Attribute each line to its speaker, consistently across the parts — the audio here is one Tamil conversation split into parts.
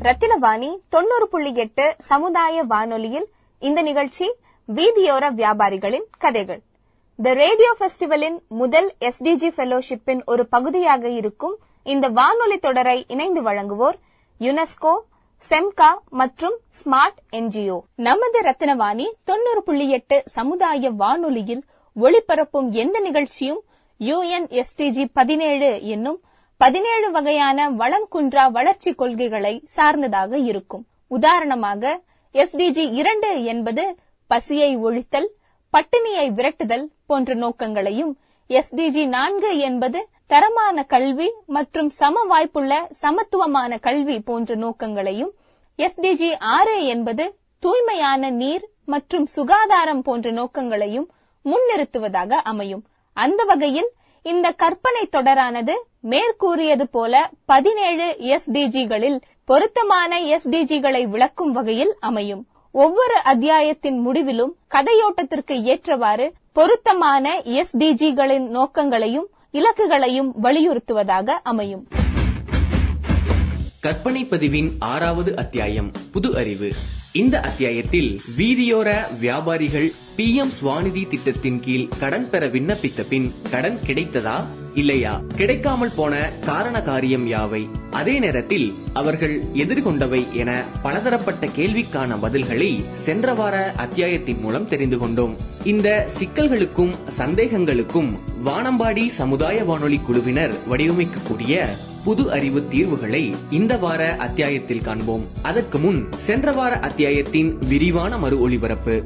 Speaker 1: ரத்தினவாணி 90.8 சமுதாய வானொலியில் இந்த நிகழ்ச்சி வீதியோர வியாபாரிகளின் கதைகள். தி ரேடியோ ஃபெஸ்டிவலின் முதல் SDG ஃபெலோஷிப்பின் ஒரு பகுதியாக இருக்கும் இந்த வானொலி தொடரை இணைந்து வழங்குவோர் யுனெஸ்கோ, செம்கா மற்றும் ஸ்மார்ட் NGO. நமது ரத்தினவாணி 90.8 சமுதாய வானொலியில் ஒளிபரப்பும் எந்த நிகழ்ச்சியும் UN SDG 17 என்னும் 17 வகையான வளம் குன்றா வளர்ச்சி கொள்கைகளை சார்ந்ததாக இருக்கும். உதாரணமாக SDG 2 என்பது பசியை ஒழித்தல், பட்டினியை விரட்டுதல் போன்ற நோக்கங்களையும், SDG 4 என்பது தரமான கல்வி மற்றும் சம வாய்ப்புள்ள சமத்துவமான கல்வி போன்ற நோக்கங்களையும், SDG 6 என்பது தூய்மையான நீர் மற்றும் சுகாதாரம் போன்ற நோக்கங்களையும் முன்னிறுத்துவதாக அமையும். அந்த வகையில் இந்த கற்பனை தொடரானது மேற்கூறியது போல 17 SDGகளில் பொருத்தமான SDGகளை விளக்கும் வகையில் அமையும். ஒவ்வொரு அத்தியாயத்தின் முடிவிலும் கதையோட்டத்திற்கு ஏற்றவாறு பொருத்தமான SDGகளின் நோக்கங்களையும் இலக்குகளையும் வலியுறுத்துவதாக அமையும்.
Speaker 2: கற்பனை பதிவின் 6வது அத்தியாயம், புது அறிவு. இந்த அத்தியாயத்தில் வீதியோர வியாபாரிகள் PM ஸ்வாநிதி திட்டத்தின் கீழ் கடன் பெற விண்ணப்பித்த பின் கடன் கிடைத்ததா இல்லையா, கிடைக்காமல் போன காரண காரியம் யாவை, அதே நேரத்தில் அவர்கள் எதிர்கொண்டவை என பலதரப்பட்ட கேள்விக்கான பதில்களை சென்ற வார அத்தியாயத்தின் மூலம் தெரிந்து கொண்டோம். இந்த சிக்கல்களுக்கும் சந்தேகங்களுக்கும் வானம்பாடி சமுதாய வானொலி குழுவினர் வடிவமைக்கக்கூடிய புது அறிவு தீர்வுகளை இந்த வார அத்தியாயத்தில் காண்போம். அதற்கு முன் சென்ற வார அத்தியாயத்தின் விரிவான மறு ஒளிபரப்பு.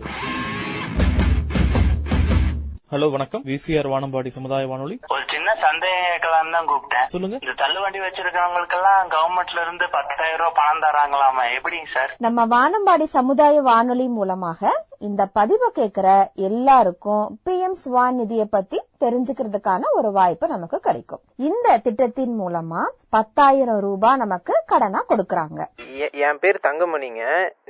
Speaker 3: ஹலோ, வணக்கம். VCR வானம்பாடி சமுதாய வானொலி.
Speaker 4: ஒரு சின்ன சந்தேகம் தான் கூப்பிட்டேன்.
Speaker 3: சொல்லுங்க.
Speaker 4: இந்த தள்ளுவண்டி வச்சிருக்கவங்களுக்கெல்லாம் கவர்மெண்ட்ல இருந்து 10,000 ரூபாய் பணம் தராங்களாமா, எப்படிங்க சார்?
Speaker 5: நம்ம வானம்பாடி சமுதாய வானொலி மூலமாக இந்த பதிவை கேட்கிற எல்லாருக்கும் PM ஸ்வாநிதியை பத்தி தெரிஞ்சுக்கிறதுக்கான ஒரு வாய்ப்பு நமக்கு கிடைக்கும். இந்த திட்டத்தின் மூலமா 10,000 ரூபாய் நமக்கு கடனா கொடுக்கறாங்க.
Speaker 6: என் பேர் தங்கமணிங்க.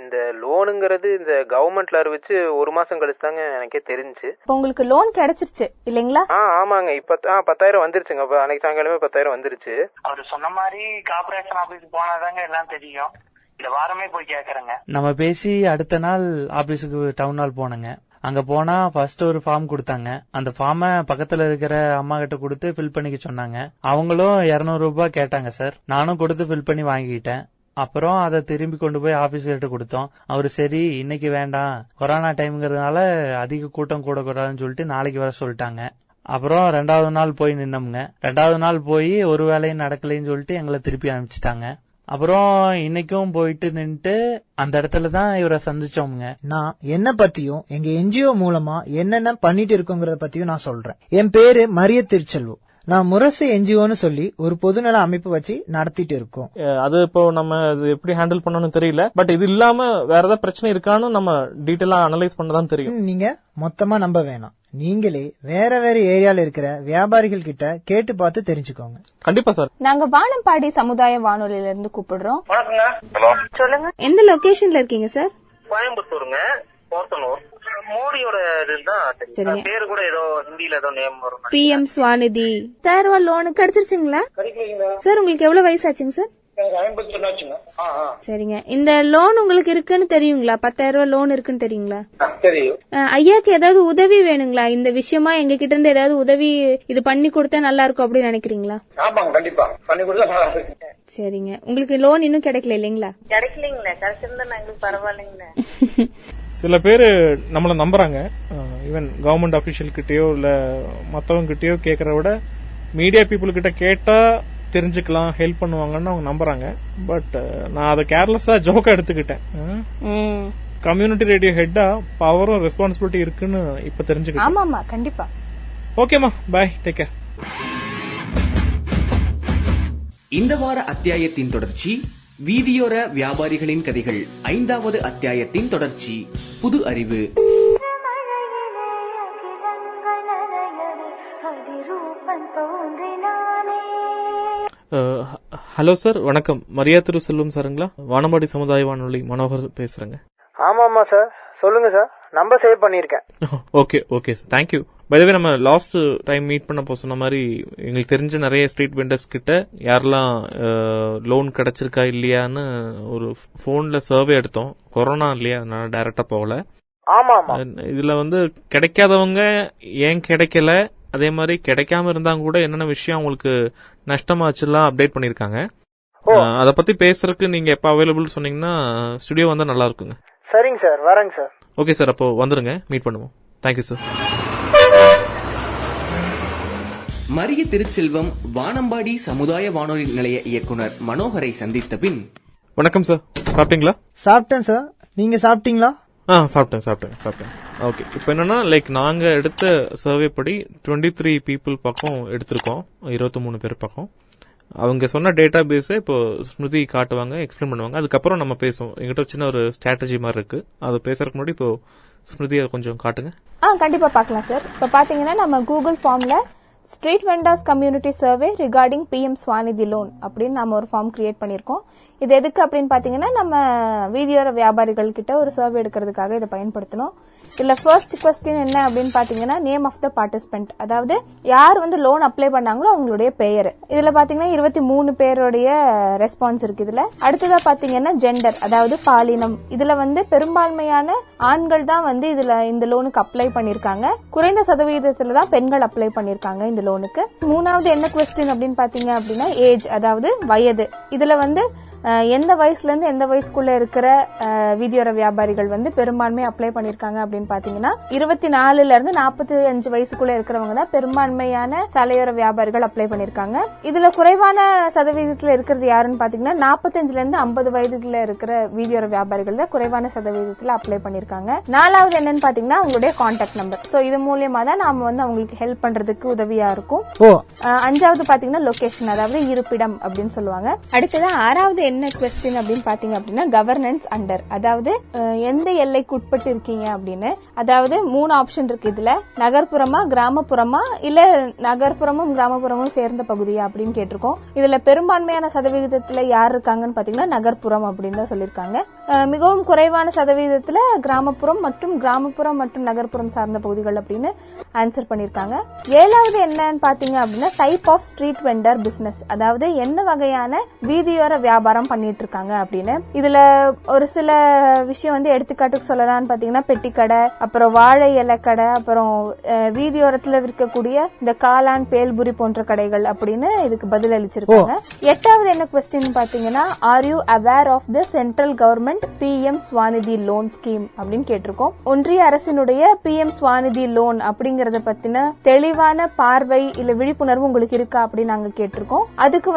Speaker 6: இந்த லோனுங்கிறது இந்த கவர்மெண்ட்ல அறிவிச்சு ஒரு மாசம் கழிச்சு தாங்க எனக்கே தெரிஞ்சு.
Speaker 1: உங்களுக்கு லோன் கிடைச்சிருச்சு இல்லைங்களா?
Speaker 6: ஆமாங்க. இப்ப 10,000 வந்துருச்சுங்க. அன்னைக்கு சாயங்காலமே 10,000 வந்துருச்சு.
Speaker 4: அவரு சொன்ன மாதிரி கார்பரேஷன் ஆபீஸ் போனாதாங்க எல்லாம் தெரியும். இந்த வாரமே போய் கேக்குறேங்க.
Speaker 7: நம்ம பேசி அடுத்த நாள் ஆபீஸுக்கு டவுன் ஹால் போனங்க. அங்க போனா ஃபர்ஸ்ட் ஒரு ஃபார்ம் கொடுத்தாங்க. அந்த ஃபார்ம பக்கத்துல இருக்கிற அம்மா கிட்ட கொடுத்து ஃபில் பண்ணிக்க சொன்னாங்க. அவங்களும் 200 ரூபாய் கேட்டாங்க சார். நானும் கொடுத்து ஃபில் பண்ணி வாங்கிட்டேன். அப்புறம் அதை திரும்பி கொண்டு போய் ஆபீஸ்கிட்ட கொடுத்தோம். அவரு சரி இன்னைக்கு வேண்டாம், கொரோனா டைம்ங்கிறதுனால அதிக கூட்டம் கூடக்கூடாதுன்னு சொல்லிட்டு நாளைக்கு வர சொல்லிட்டாங்க. அப்புறம் 2வது நாள் போய் நின்னோம்ங்க. 2வது நாள் போய் ஒரு வேலையும் நடக்கலைன்னு சொல்லிட்டு எங்களை திருப்பி அனுப்பிச்சிட்டாங்க. அப்புறம் இன்னைக்கும் போயிட்டு நின்னுட்டு அந்த இடத்துலதான் இவரை சந்திச்சோம்ங்க.
Speaker 8: நான் என்ன பத்தியும் எங்க NGO மூலமா என்னென்ன பண்ணிட்டு இருக்கோங்கறத பத்தியும் நான் சொல்றேன். என் பேரு மரிய திருச்செல்வம். நான் முரசு NGOன்னு சொல்லி ஒரு பொதுநல அமைப்பு வச்சு நடத்திட்டு இருக்கோம்.
Speaker 3: அது இப்போ நம்ம எப்படி ஹேண்டில் பண்ணணும்னு தெரியல. பட் இது இல்லாம வேற ஏதாவது பிரச்சனை இருக்கான்னு நம்ம டீடைலா அனலைஸ் பண்ணதான் தெரியும்.
Speaker 8: நீங்க மொத்தமா நம்ப வேணாம். நீங்களே வேற வேற ஏரியால இருக்கிற வியாபாரிகள் கிட்ட கேட்டு பார்த்து தெரிஞ்சுக்கோங்க.
Speaker 3: கண்டிப்பா சார்.
Speaker 1: நாங்க வானம்பாடி சமுதாய வானொலியில இருந்து கூப்பிடுறோம்.
Speaker 4: வணக்கங்க. ஹலோ, சொல்லுங்க.
Speaker 1: எந்த லொகேஷன்ல இருக்கீங்க சார்?
Speaker 4: கோயம்புத்தூருங்க, போர்த்தனூர். மோடியோட இதுதான் பேரு கூட ஏதோ ஹிந்தில ஏதோ நேம் வரும்.
Speaker 1: PM ஸ்வாநிதி 10,000 ரூபாய் லோனு கிடைச்சிருச்சுங்களா சார்? உங்களுக்கு எவ்வளவு வயசாச்சுங்க சார்? சரிங்க. இந்த லோன் உங்களுக்கு இருக்குன்னு தெரியுங்களா? 10,000 ரூபாய் லோன் இருக்குன்னு தெரியுங்களா? ஐயாக்கு ஏதாவது உதவி வேணுங்களா? இந்த விஷயமா எங்க கிட்ட இருந்து ஏதாவது உதவி இது பண்ணி கொடுத்தா நல்லா இருக்கும் அப்படின்னு நினைக்கிறீங்களா?
Speaker 4: கண்டிப்பா பண்ணி கொடுத்தா நல்லா இருக்கு.
Speaker 1: சரிங்க. உங்களுக்கு லோன் இன்னும் கிடைக்கல இல்லைங்களா?
Speaker 9: கிடைக்கலீங்களா? கிடைச்சிருந்தா எங்களுக்கு பரவாயில்லைங்களா?
Speaker 3: சில பேரு நம்மள நம்புறாங்க. ஈவன் கவர்மெண்ட் அபிஷியல் கிட்டயோ இல்ல மத்தவங்க கிட்டயோ கேக்குறத விட மீடியா பீப்புள் கிட்ட கேட்டா தெரிஞ்சுக்கலாம், ஹெல்ப் பண்ணுவாங்கன்னு அவங்க நம்புறாங்க. பட் நான் அதை கேர்லெஸ்ஸா ஜோக்கா எடுத்துக்கிட்டேன். கம்யூனிட்டி ரேடியோ ஹெட்டா பவரும் ரெஸ்பான்சிபிலிட்டி இருக்குன்னு இப்ப தெரிஞ்சுக்கிட்டேன்.
Speaker 1: ஆமாமா, கண்டிப்பா.
Speaker 3: ஓகேமா, பை, டேக் கேர்.
Speaker 2: இந்த வார அத்தியாயத்தின் தொடர்ச்சி, வீதியோர வியாபாரிகளின் கதைகள் 5வது அத்தியாயத்தின் தொடர்ச்சி, புது அறிவு.
Speaker 3: ஹலோ சார், வணக்கம். மரியா திரு செல்வம் சாருங்களா? வானம்பாடி சமுதாய வானொலி மனோகர் பேசுறேங்க.
Speaker 6: ஆமாமா சார், சொல்லுங்க சார். நம்பர் சேவ் பண்ணிருக்கேன்.
Speaker 3: Okay okay sir, thank you. பைதவே நம்ம லாஸ்ட் டைம் மீட் பண்ணப்போ சொன்ன மாதிரி எங்களுக்கு தெரிஞ்ச நிறைய ஸ்ட்ரீட் வெண்டர்ஸ் கிட்ட யாரெல்லாம் லோன் கிடைச்சிருக்கா இல்லையான்னு ஒரு போன்ல சர்வே எடுத்தோம். கொரோனா இல்லையா, அதனால டைரக்டா போகல. இதுல கிடைக்காதவங்க ஏன் கிடைக்கல, அதே மாதிரி கிடைக்காம இருந்தாங்க கூட என்னென்ன விஷயம் அவங்களுக்கு நஷ்டமாச்சுலாம் அப்டேட் பண்ணிருக்காங்க. அத பத்தி பேசுறதுக்கு நீங்க எப்ப அவைலபிள் சொன்னீங்கன்னா ஸ்டுடியோ வந்தா நல்லா இருக்குங்க.
Speaker 8: சரிங்க சார், வரேங்க சார்.
Speaker 3: ஓகே சார், அப்போ வந்துருங்க, மீட் பண்ணுவோம். Thank you sir.
Speaker 2: மரிய திருச்செல்வம் வானம்பாடி சமுதாய வானொலி நிலைய இயக்குனர் மனோகரை சந்தித்த பின்,
Speaker 3: வணக்கம் சார், சாப்பிட்டீங்களா?
Speaker 8: சாப்பிட்டேன் சார், நீங்க சாப்பிட்டீங்களா?
Speaker 3: சாப்பிட்டேன். ஓகே, இப்போ என்னன்னா நாங்க எடுத்த சர்வே படி 23 பீப்புள் பக்கம் எடுத்திருக்கோம், 23 பேர் பக்கம். அவங்க சொன்ன டேட்டா பேஸை இப்போ ஸ்மிருதி காட்டுவாங்க, எக்ஸ்பிளைன் பண்ணுவாங்க. அதுக்கப்புறம் நம்ம பேசுவோம். எங்கிட்ட சின்ன ஒரு ஸ்ட்ராட்டஜி மாதிரி இருக்கு, அது பேசுறதுக்கு முன்னாடி இப்போ ஸ்மிருதியை கொஞ்சம் காட்டுங்க.
Speaker 1: கண்டிப்பா பார்க்கலாம் சார். இப்போ பாத்தீங்கன்னா நம்ம கூகுள் ஃபார்ம்ல street vendors community survey regarding PM Svanidhi loan அப்படின்னு நம்ம ஒரு ஃபார்ம் கிரியேட் பண்ணிருக்கோம். இது எதுக்கு அப்படின்னு பாத்தீங்கன்னா, நம்ம வீதியோர வியாபாரிகள் கிட்ட ஒரு சர்வே எடுக்கிறதுக்காக இதை பயன்படுத்தணும். இதுல ஃபர்ஸ்ட் கொஸ்டின் என்ன அப்படின்னு பாத்தீங்கன்னா, நேம் ஆஃப் த பார்ட்டிசிபென்ட், அதாவது யார் லோன் அப்ளை பண்ணாங்களோ அவங்களுடைய பெயர். இதுல பாத்தீங்கன்னா 23 பேருடைய ரெஸ்பான்ஸ் இருக்கு. இதுல அடுத்ததா பாத்தீங்கன்னா ஜெண்டர், அதாவது பாலினம். இதுல பெரும்பான்மையான ஆண்கள் தான் இதுல இந்த லோனுக்கு அப்ளை பண்ணிருக்காங்க. குறைந்த சதவீதத்துல தான் பெண்கள் அப்ளை பண்ணிருக்காங்க இந்த லோனுக்கு. மூணாவது என்ன கொஸ்டின் அப்படின்னு பாத்தீங்க அப்படின்னா ஏஜ், அதாவது வயது. இதுல எந்த வயசுல இருந்து எந்த வயசுக்குள்ள இருக்கிற வீதியோர வியாபாரிகள் பெரும்பான்மை அப்ளை பண்ணிருக்காங்க அப்படின்னு பாத்தீங்கன்னா 24ல இருந்து 45 வயசுக்குள்ள இருக்கிறவங்க தான் பெரும்பான்மையான சாலையோர வியாபாரிகள் அப்ளை பண்ணிருக்காங்க. இதுல குறைவான சதவீதத்துல இருக்கிறது யாருன்னு பாத்தீங்கன்னா 45ல இருந்து 50 வயதுல இருக்கிற வீதியோர வியாபாரிகள் தான் குறைவான சதவீதத்துல அப்ளை பண்ணிருக்காங்க. நாலாவது என்னன்னு பாத்தீங்கன்னா அவங்களுடைய கான்டாக்ட் நம்பர். சோ இது மூலியமா தான் நாம அவங்களுக்கு ஹெல்ப் பண்றதுக்கு உதவியா இருக்கும். அஞ்சாவது பாத்தீங்கன்னா லொகேஷன், அதாவது இருப்பிடம் அப்படின்னு சொல்லுவாங்க. அடுத்தது ஆறாவது என்ன கொஸ்டின் அப்படின்னு பாத்தீங்க அப்படின்னா கவர்னன்ஸ் அண்டர், அதாவது எந்த எல்லைக்கு உட்பட்டு இருக்கீங்க அப்படின்னு. அதாவது 3 ஆப்ஷன் இருக்கு இதுல, நகர்ப்புறமா, கிராமப்புறமா, இல்ல நகர்ப்புறமும் கிராமப்புறமும் சேர்ந்த பகுதியா அப்படின்னு கேட்டிருக்கோம். இதுல பெரும்பான்மையான சதவீதத்துல யார் இருக்காங்கன்னு பாத்தீங்கன்னா நகர்ப்புறம் அப்படின்னு தான் சொல்லிருக்காங்க. மிகவும் குறைவான சதவீதத்துல கிராமப்புறம் மற்றும் நகர்ப்புறம் சார்ந்த பகுதிகள் அப்படின்னு ஆன்சர் பண்ணிருக்காங்க. ஏழாவது என்னன்னு பாத்தீங்க அப்படின்னா type of street vendor business, அதாவது என்ன வகையான வீதியோர வியாபாரம் பண்ணிட்டு இருக்காங்க அப்படின்னு. இதுல ஒரு சில விஷயம் எடுத்துக்காட்டுக்கு சொல்லலாம்னு பாத்தீங்கன்னா பெட்டி கடை, அப்புறம் வாழை இலை கடை, அப்புறம் வீதியோரத்துல விற்கக்கூடிய இந்த காளான், பேல்புரி போன்ற கடைகள் அப்படின்னு இதுக்கு பதில் அளிச்சிருக்காங்க. எட்டாவது என்ன கொஸ்டின் பாத்தீங்கன்னா are you aware of the central government PM Svanidhi loan scheme அப்படின்னு கேட்டிருக்கோம். ஒன்றிய அரசினுடைய பிஎம் ஸ்வாநிதி லோன் அப்படிங்கறத பத்தின தெளிவான பார்வை இல்ல விழிப்புணர்வு உங்களுக்கு இருக்கா அப்படின்னு நாங்க கேட்டிருக்கோம். அதுக்கு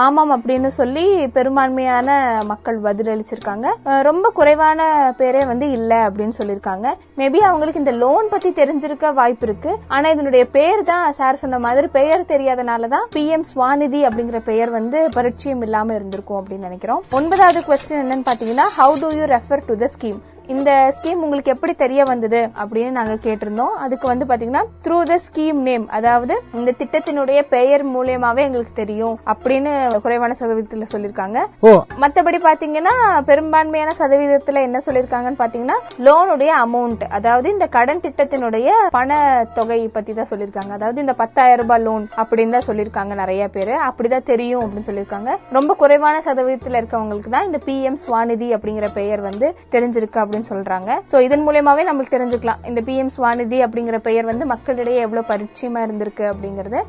Speaker 1: ஆமாம் அப்படின்னு சொல்லி பெரும்பான்மையான மக்கள் பதிலளிச்சிருக்காங்க. ரொம்ப குறைவான பேரே இல்ல அப்படின்னு சொல்லிருக்காங்க. மேபி அவங்களுக்கு இந்த லோன் பத்தி தெரிஞ்சிருக்க வாய்ப்பு இருக்கு. ஆனா இதனுடைய பேர் தான் சார் சொன்ன மாதிரி பெயர் தெரியாதனாலதான் பிஎம் ஸ்வாநிதி அப்படிங்கிற பெயர் பரிச்சயம் இல்லாம இருந்திருக்கும் அப்படின்னு நினைக்கிறோம். 9வது கொஸ்டின் என்னன்னு பாத்தீங்கன்னா how to you refer to the scheme, இந்த ஸ்கீம் உங்களுக்கு எப்படி தெரிய வந்தது அப்படின்னு நாங்க கேட்டிருந்தோம். அதுக்கு பாத்தீங்கன்னா த்ரூ த ஸ்கீம் நேம், அதாவது இந்த திட்டத்தினுடைய பெயர் மூலியமாவே எங்களுக்கு தெரியும் அப்படின்னு குறைவான சதவீதத்துல சொல்லிருக்காங்க. மத்தபடி பாத்தீங்கன்னா பெரும்பான்மையான சதவீதத்துல என்ன சொல்லிருக்காங்கன்னு பாத்தீங்கன்னா லோனுடைய அமௌண்ட், அதாவது இந்த கடன் திட்டத்தினுடைய பண தொகை பத்தி தான் சொல்லிருக்காங்க. அதாவது இந்த 10,000 ரூபாய் லோன் அப்படின்னு தான் சொல்லிருக்காங்க. நிறைய பேரு அப்படிதான் தெரியும் அப்படின்னு சொல்லிருக்காங்க. ரொம்ப குறைவான சதவீதத்துல இருக்கவங்களுக்கு தான் இந்த பிஎம் ஸ்வாநிதி அப்படிங்கிற பெயர் தெரிஞ்சிருக்கு அப்படின்னு சொல்றாங்க. சோ இதன் மூலமாவே நம்மளுக்கு தெரிஞ்சுக்கலாம் இந்த பிஎம் ஸ்வாநிதி அப்படிங்கிற பெயர் மக்களிடையே எவ்வளவு பரிச்சயமா இருந்திருக்கு அப்படிங்கறது.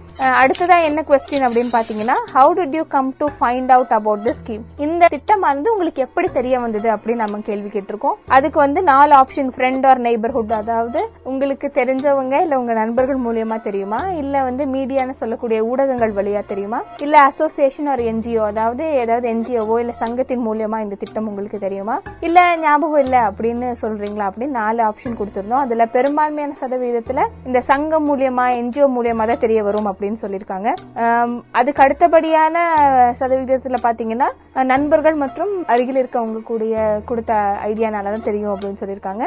Speaker 1: அடுத்ததா என்ன கொஸ்டின் அப்படின்னு பாத்தீங்கன்னா how did you come to find out about the scheme, இந்த திட்டம் உங்களுக்கு எப்படி தெரிய வந்தது அப்படின்னு நம்ம கேள்வி கேட்டிருக்கோம். அதுக்கு 4 ஆப்ஷன், ஃப்ரெண்ட் ஆர் நெய்பர்ஹுட், அதாவது உங்களுக்கு தெரிஞ்சவங்க இல்ல உங்க நண்பர்கள் மூலியமா தெரியுமா, இல்ல மீடியான்னு சொல்லக்கூடிய ஊடகங்கள் வழியா தெரியுமா, இல்ல அசோசியேஷன் ஒரு என்ஜிஓ, அதாவது ஏதாவது என்ஜிஓவோ இல்ல சங்கத்தின் மூலியமா இந்த திட்டம் உங்களுக்கு தெரியுமா, இல்ல ஞாபகம் இல்ல அப்படின்னு சொல்றீங்களா அப்படின்னு 4 ஆப்ஷன் கொடுத்திருந்தோம். அதுல பெரும்பான்மையான சதவீதத்துல இந்த சங்கம் மூலியமா, என்ஜிஓ மூலியமா தான் தெரிய வரும் அப்படின்னு சொல்லியிருக்காங்க. அதுக்கு அடுத்தபடியான சதவீதத்துல பாத்தீங்கன்னா நண்பர்கள் மற்றும் அருகில் இருக்கவங்க கூடிய கொடுத்த ஐடியானாலதான் தெரியும் அப்படின்னு சொல்லியிருக்காங்க.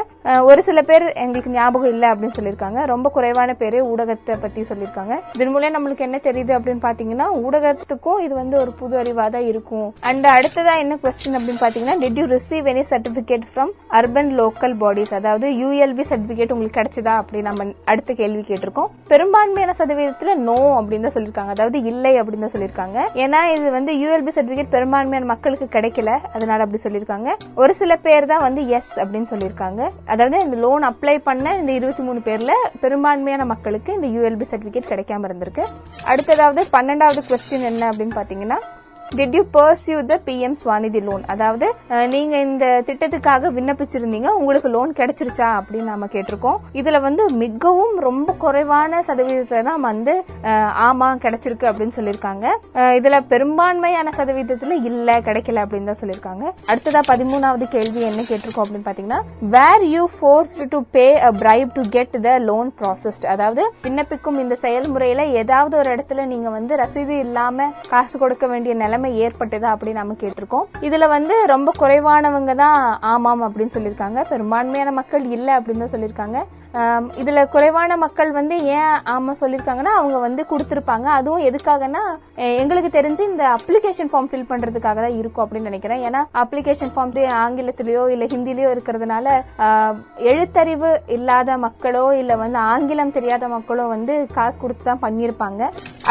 Speaker 1: ஒரு சில பேர் எங்களுக்கு ஞாபகம் இல்ல அப்படின்னு சொல்லியிருக்காங்க. ரொம்ப குறைவான பேரு ஊடகத்தை பத்தி சொல்லியிருக்காங்க. இதன் மூலம் நம்மளுக்கு என்ன தெரியுது அப்படின்னு பாத்தீங்கன்னா ஊடகத்துக்கும் இது வந்து ஒரு புது அறிவா தான் இருக்கும். அண்ட் அடுத்ததா என்ன கொஸ்டின் அப்படின்னு பாத்தீங்கன்னா, did you receive any certificate from urban local bodies, அதாவது யூஎல்பி சர்டிபிகேட் உங்களுக்கு கிடைச்சதா அப்படி நம்ம அடுத்த கேள்வி கேட்டிருக்கோம். பெரும்பான்மையான சதவீதத்துல நோ அப்படின்னு தான் சொல்லிருக்காங்க, அதாவது இல்லை அப்படின்னு தான் சொல்லிருக்காங்க. ஏன்னா இது வந்து யூஎல்பி சர்டிபிகேட் பெரும்பான்மையான மக்களுக்கு கிடைக்கல, அதனால அப்படி சொல்லிருக்காங்க. ஒரு சில பேர் தான் வந்து எஸ் அப்படின்னு சொல்லிருக்காங்க. அதாவது இந்த லோன் அப்ளை பண்ண இந்த 23 பேர்ல பெரும்பான்மையான மக்களுக்கு இந்த யூஎல்பி சர்டிபிகேட் கிடைக்காம இருந்திருக்கு. அடுத்ததாவது 12வது கொஸ்டின் என்ன அப்படின்னு பாத்தீங்கன்னா, Did you pursue the PM Swanidhi loan, அதாவது நீங்க இந்த திட்டத்துக்காக விண்ணப்பிச்சிருந்தீங்க, உங்களுக்கு லோன் கிடைச்சிருச்சா அப்படின்னு நாம கேட்டிருக்கோம். இதுல வந்து மிகவும் ரொம்ப குறைவான சதவீதத்துல தான் வந்து ஆமா கிடைச்சிருக்கு அப்படின்னு சொல்லியிருக்காங்க. இதுல பெரும்பான்மையான சதவீதத்துல இல்ல கிடைக்கல அப்படின்னு தான் சொல்லியிருக்காங்க. அடுத்ததா 13வது கேள்வி என்ன கேட்டிருக்கோம் அப்படின்னு பாத்தீங்கன்னா, were you forced to pay a bribe to get the loan processed, அதாவது விண்ணப்பிக்கும் இந்த செயல்முறையில ஏதாவது ஒரு இடத்துல நீங்க வந்து ரசீது இல்லாம காசு கொடுக்க வேண்டிய நிலைமை ஏற்பட்டதா அப்படின்னு நம்ம கேட்டிருக்கோம். இதுல வந்து ரொம்ப குறைவானவங்க தான் ஆமாம் அப்படின்னு சொல்லியிருக்காங்க. பெரும்பான்மையான மக்கள் இல்ல அப்படின்னு தான் சொல்லியிருக்காங்க. இதுல குறைவான மக்கள் வந்து ஏன் ஆமா சொல்லிருக்காங்கன்னா, அவங்க வந்து கொடுத்திருப்பாங்க. அதுவும் எதுக்காகனா எங்களுக்கு தெரிஞ்சு இந்த அப்ளிகேஷன் ஃபார்ம் ஃபில் பண்றதுக்காக தான் இருக்கும் அப்படின்னு நினைக்கிறேன். ஏன்னா அப்ளிகேஷன் ஃபார்ம் ஆங்கிலத்திலயோ இல்ல ஹிந்திலயோ இருக்கிறதுனால எழுத்தறிவு இல்லாத மக்களோ இல்ல வந்து ஆங்கிலம் தெரியாத மக்களோ வந்து காசு கொடுத்து தான் பண்ணிருப்பாங்க.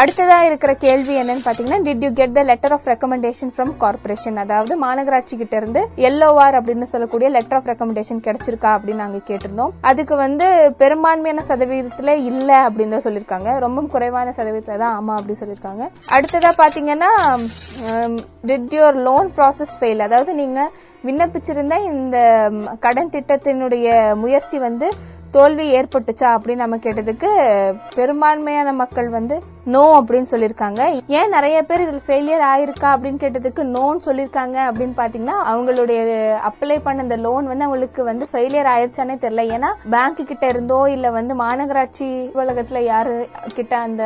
Speaker 1: அடுத்ததா இருக்கிற கேள்வி என்னன்னு பாத்தீங்கன்னா, did you get the letter of recommendation from corporation, அதாவது மாநகராட்சி கிட்ட இருந்து LOR அப்படின்னு சொல்லக்கூடிய லெட்டர் ஆஃப் ரெக்கமெண்டேஷன் கிடைச்சிருக்கா அப்படின்னு நாங்க கேட்டிருந்தோம். அதுக்கு வந்து பெரும்பான்மையான சதவீதத்துல இல்ல அப்படின்னு தான் சொல்லிருக்காங்க. ரொம்ப குறைவான சதவீதத்துல தான் ஆமா அப்படி சொல்லிருக்காங்க. அடுத்ததா பாத்தீங்கன்னா, did your loan process fail, அதாவது நீங்க விண்ணப்பிச்சிருந்த இந்த கடன் திட்டத்தினுடைய முயற்சி வந்து தோல்வி ஏற்பட்டுச்சா அப்படின்னு நம்ம கேட்டதுக்கு பெரும்பான்மையான மக்கள் வந்து நோ அப்படின்னு சொல்லிருக்காங்க. ஏன் நிறைய பேர் இதுல ஃபெயிலியர் ஆயிருக்கா அப்படின்னு கேட்டதுக்கு நோன்னு சொல்லிருக்காங்க அப்படின்னு பாத்தீங்கன்னா, அவங்களுடைய அப்ளை பண்ண இந்த லோன் வந்து அவங்களுக்கு வந்து ஃபெயிலியர் ஆயிருச்சானே தெரியல. ஏன்னா பேங்க் கிட்ட இருந்தோ இல்ல வந்து மாநகராட்சி உலகத்துல யாரு கிட்ட அந்த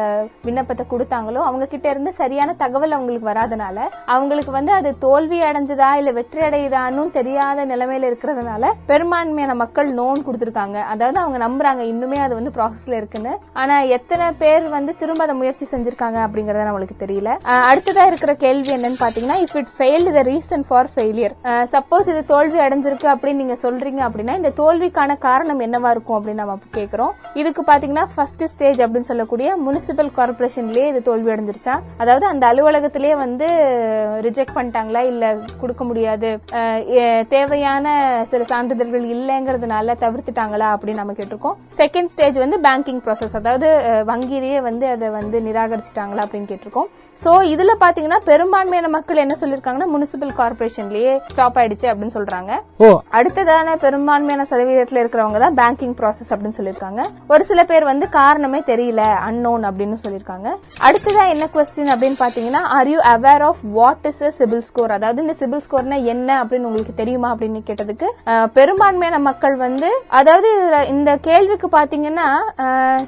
Speaker 1: விண்ணப்பத்தை கொடுத்தாங்களோ அவங்க கிட்ட இருந்து சரியான தகவல் அவங்களுக்கு வராதனால அவங்களுக்கு வந்து அது தோல்வி அடைஞ்சதா இல்ல வெற்றி அடையுதான்னு தெரியாத நிலைமையில இருக்கிறதுனால பெரும்பான்மையான மக்கள் நோன் கொடுத்திருக்காங்க. அதாவது அவங்க நம்புறாங்க இன்னுமே அது வந்து ப்ராசஸ்ல இருக்குன்னு. ஆனா எத்தனை பேர் வந்து திரும்ப அதை முயற்சி செஞ்சிருக்காங்க அப்படிங்கறத நம்மளுக்கு தெரியல. அடுத்ததா இருக்கிற கேள்வி என்னன்னு பாத்தீங்கன்னா, if it failed the reason for failure, suppose இது தோல்வி அடைஞ்சிருக்கு அப்படின்னு நீங்க சொல்றீங்க அப்படின்னா இந்த தோல்விக்கான காரணம் என்னவா இருக்கும் அப்படின்னு நம்ம கேக்குறோம். இதுக்கு பாத்தீங்கன்னா ஃபர்ஸ்ட் ஸ்டேஜ் அப்படின்னு சொல்லக்கூடிய முனிசிபல் கார்பரேஷன்லயே இது தோல்வி அடைஞ்சிருச்சா, அதாவது அந்த அலுவலகத்திலேயே வந்து ரிஜெக்ட் பண்ணிட்டாங்களா இல்ல கொடுக்க முடியாது தேவையான சில சான்றிதழ்கள் இல்லங்கிறதுனால தவிர்த்துட்டாங்களா அப்படின்னு நம்ம கேட்டிருக்கோம். செகண்ட் ஸ்டேஜ் வந்து பேங்கிங் ப்ராசஸ், அதாவது வங்கியிலேயே வந்து அதை வந்து நிராகரிச்சுட்டாங்களா அப்படின்னு கேட்டிருக்கோம். சோ இதுல பாத்தீங்கன்னா பெரும்பான்மையான மக்கள் என்ன சொல்லிருக்காங்கன்னா முனிசிபல் கார்பரேஷன்லயே ஸ்டாப் ஆயிடுச்சு அப்படின்னு சொல்றாங்க. அடுத்ததான பெரும்பான்மையான சதவீதத்துல இருக்கிறவங்க தான் பேங்கிங் ப்ராசஸ் அப்படின்னு சொல்லிருக்காங்க. ஒரு சில பேர் வந்து காரணமே தெரியல அன்னோன் அப்படின்னு சொல்லிருக்காங்க. அடுத்ததா என்ன கொஸ்டின் அப்படின்னு பாத்தீங்கன்னா, are you aware of what is a CIBIL score, அதாவது இந்த சிபில் ஸ்கோர்னா என்ன அப்படின்னு உங்களுக்கு தெரியுமா அப்படின்னு கேட்டதுக்கு பெரும்பான்மையான மக்கள் வந்து, அதாவது இந்த கேள்விக்கு பாத்தீங்கன்னா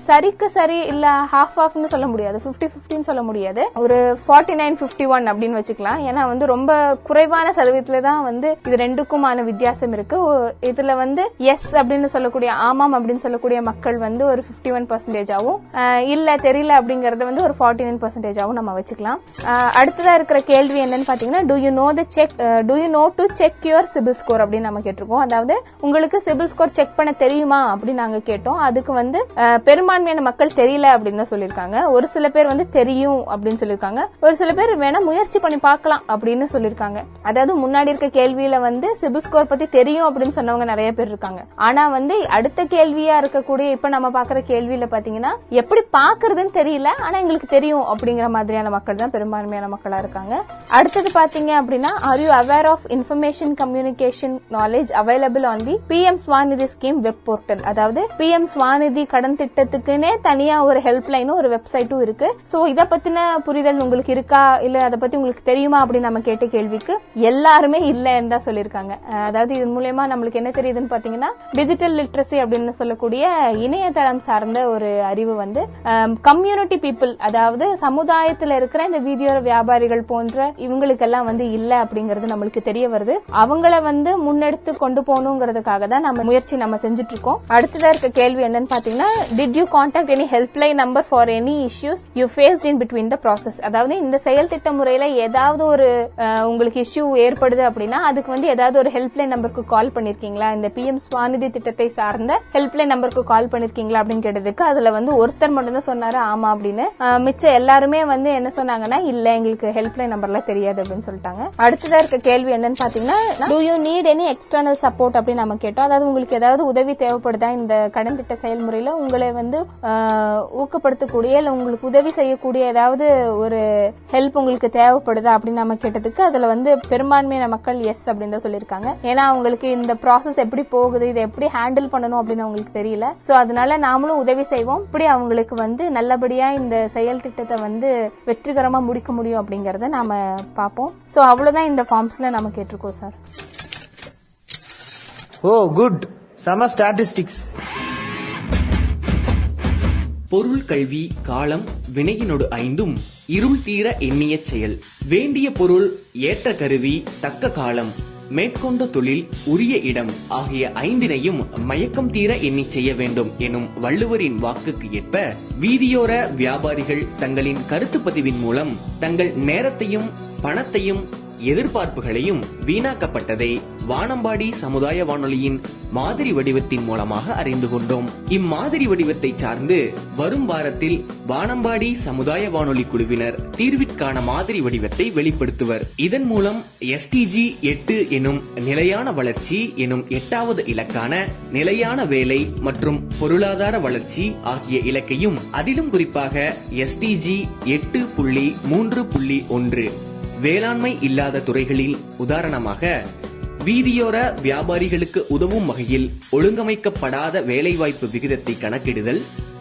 Speaker 1: சரிக்கு சரி இல்ல ஹாஃப் ஆஃப்னு சொல்ல முடியாது, 50-50 சொல்ல முடியாது, ஒரு 49-51 அப்படின்னு வச்சுக்கலாம். ஏன்னா வந்து ரொம்ப குறைவான சதவீதத்துல தான் வந்து இது ரெண்டுக்குமான வித்தியாசம் இருக்கு. இதுல வந்து எஸ் அப்படின்னு சொல்லக்கூடிய ஆமாம் அப்படின்னு சொல்லக்கூடிய மக்கள் வந்து ஒரு 51% ஆகும், இல்ல தெரியல அப்படிங்கறத வந்து ஒரு 49% ஆகும் நம்ம வச்சுக்கலாம். அடுத்ததா இருக்கிற கேள்வி என்னன்னு பாத்தீங்கன்னா, do you know to check your CIBIL score அப்படின்னு நம்ம கேட்டிருக்கோம். அதாவது உங்களுக்கு சிபில் ஸ்கோர் செக் பண்ண தெரியுமா அப்படின்னு நாங்க கேட்டோம். அதுக்கு வந்து பெரும்பான்மையான மக்கள் தெரியல அப்படின்னு தான் சொல்லிருக்காங்க. ஒரு சில பேர் வந்து தெரியும் அப்படின்னு சொல்லிருக்காங்க. ஒரு சில பேர் வேணா முயற்சி பண்ணி பார்க்கலாம் அப்படின்னு சொல்லிருக்காங்க. அதாவது முன்னாடி இருக்க கேள்வியில வந்து சிபில் ஸ்கோர் பத்தி தெரியும் அப்படின்னு சொன்னவங்க நிறைய பேர் இருக்காங்க. ஆனா வந்து அடுத்த கேள்வியா இருக்கக்கூடிய இப்ப நம்ம பாக்குற கேள்வியில பாத்தீங்கன்னா எப்படி பாக்குறதுன்னு தெரியல ஆனா எங்களுக்கு தெரியும் அப்படிங்கிற மாதிரியான மக்கள் தான் பெரும்பான்மையான மக்களா இருக்காங்க. அடுத்தது பாத்தீங்க அப்படின்னா, are you aware of information communication knowledge available on the PM Svanidhi scheme web portal, அதாவது PM ஸ்வாநிதி கடன் திட்டத்துக்குன்னே தனியா ஒரு ஹெல்ப் லைனும் ஒரு வெப்சைட்டும் இருக்கு. சோ இத பத்தின புரிதல் உங்களுக்கு இருக்கா, இல்ல அதை பத்தி உங்களுக்கு தெரியுமா அப்படின்னு நம்ம கேட்ட கேள்விக்கு எல்லாருமே இல்லன்னு தான் சொல்லியிருக்காங்க. அதாவது இது மூலமா நம்மளுக்கு என்ன தெரியுதுன்னு பாத்தீங்கன்னா, டிஜிட்டல் லிட்ரஸி அப்படின்னு சொல்லக்கூடிய இணையதளம் சார்ந்த ஒரு அறிவு வந்து கம்யூனிட்டி பீப்புள், அதாவது சமுதாயத்துல இருக்கிற இந்த வீதியோர வியாபாரிகள் போன்ற இவங்களுக்கெல்லாம் வந்து இல்ல அப்படிங்கறது நம்மளுக்கு தெரிய வருது. அவங்கள வந்து முன்னெடுத்து கொண்டு போகணுங்கிறதுக்காக தான் நம்ம முயற்சி செஞ்சுட்டு இருக்கோம். அடுத்ததா இருக்க கேள்வி என்னன்னு பாத்தீங்கன்னா, did you contact any helpline number for any issues you faced in between the process? அதாவது இந்த செயல் திட்ட முறையில ஏதாவது ஒரு உங்களுக்கு இஷ்யூ ஏற்படுது அப்படின்னா அதுக்கு வந்து ஏதாவது ஒரு ஹெல்ப்லைன் நம்பருக்கு கால் பண்ணிருக்கீங்களா, இந்த PM ஸ்வாநிதி திட்டத்தை சார்ந்த ஹெல்ப்லைன் நம்பருக்கு கால் பண்ணிருக்கீங்களா அப்படின்னு கேட்டதுக்கு அதுல வந்து ஒருத்தர் மட்டும் தான் சொன்னாரு ஆமா அப்படின்னு. மிச்சம் எல்லாருமே வந்து என்ன சொன்னாங்கன்னா, இல்ல எங்களுக்கு ஹெல்ப்லைன் நம்பர்லாம் தெரியாது அப்படின்னு சொல்லிட்டாங்க. அடுத்ததா இருக்க கேள்வி என்னன்னு பாத்தீங்கன்னா, do you need any external support அப்படின்னு நம்ம கேட்டோம். அதாவது உங்களுக்கு ஏதாவது உதவி தேவைப்படுதா இந்த கடன் திட்ட செயல்முறையில, உங்களை வந்து ஊக்கப்படுத்தக்கூடிய இல்ல உங்களுக்கு உதவி செய்யக்கூடிய ஏதாவது ஒரு ஹெல்ப் உங்களுக்கு தேவைப்படுதா அப்படின்னு நம்ம கேட்டதுக்கு அதுல வந்து பெரும்பான்மையான மக்கள் எஸ் அப்படின்னு தான் சொல்லியிருக்காங்க. ஏன்னா அவங்களுக்கு இந்த ப்ராசஸ் எப்படி போகுது, இதை எப்படி ஹேண்டில் பண்ணணும் அப்படின்னு அவங்களுக்கு தெரியல. சோ அதனால நாமளும் உதவி செய்வோம், இப்படி அவங்களுக்கு வந்து நல்லபடியா இந்த செயல் திட்டத்தை வந்து வெற்றிகரமா முடிக்க முடியும் அப்படிங்கறத நாம பார்ப்போம். சோ அவ்வளவுதான் இந்த ஃபார்ம்ஸ்ல நம்ம கேட்டிருக்கோம் சார்.
Speaker 8: ஓ குட், சம ஸ்டாட்டிஸ்டிக்ஸ்.
Speaker 2: பொருள் கல்வி காலம் வினையினொடு ஐந்தும் இருள் தீர எண்ணிய செயல். வேண்டிய பொருள் ஏற்ற கருவி தக்க காலம் மேற்கொண்ட தொழில் உரிய இடம் ஆகிய ஐந்தினையும் மயக்கம் தீர எண்ணி செய்ய வேண்டும் எனும் வள்ளுவரின் வாக்குக்கு ஏற்ப வீதியோர வியாபாரிகள் தங்களின் கருத்து பதிவின் மூலம் தங்கள் நேரத்தையும் பணத்தையும் எதிர்பார்ப்புகளையும் வீணாக்கப்பட்டதை வானம்பாடி சமுதாய வானொலியின் மாதிரி வடிவத்தின் மூலமாக அறிந்து கொண்டோம். இம்மாதிரி வடிவத்தை சார்ந்து வரும் வாரத்தில் வானம்பாடி சமுதாய வானொலி குழுவினர் தீர்விற்கான மாதிரி வடிவத்தை வெளிப்படுத்துவர். இதன் மூலம் SDG 8 எனும் நிலையான வளர்ச்சி எனும் 8வது இலக்கான நிலையான வேலை மற்றும் பொருளாதார வளர்ச்சி ஆகிய இலக்கையும், அதிலும் குறிப்பாக SDG 8.3.1 வேளாண்மை இல்லாத துறைகளில் உதாரணமாக வீதியோர வியாபாரிகளுக்கு உதவும் வகையில் ஒழுங்கமைக்கப்படாத வேலைவாய்ப்பு விகிதத்தை கணக்கிடுதல்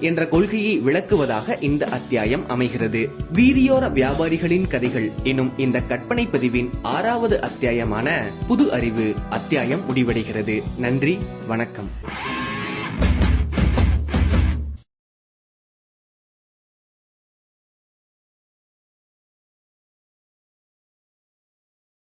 Speaker 2: என்ற கொள்கையை விளக்குவதாக இந்த அத்தியாயம் அமைகிறது. வீதியோர வியாபாரிகளின் கதைகள் எனும் இந்த கற்பனை பதிவின் 6வது அத்தியாயமான புது அறிவு அத்தியாயம் முடிவடைகிறது. நன்றி, வணக்கம்.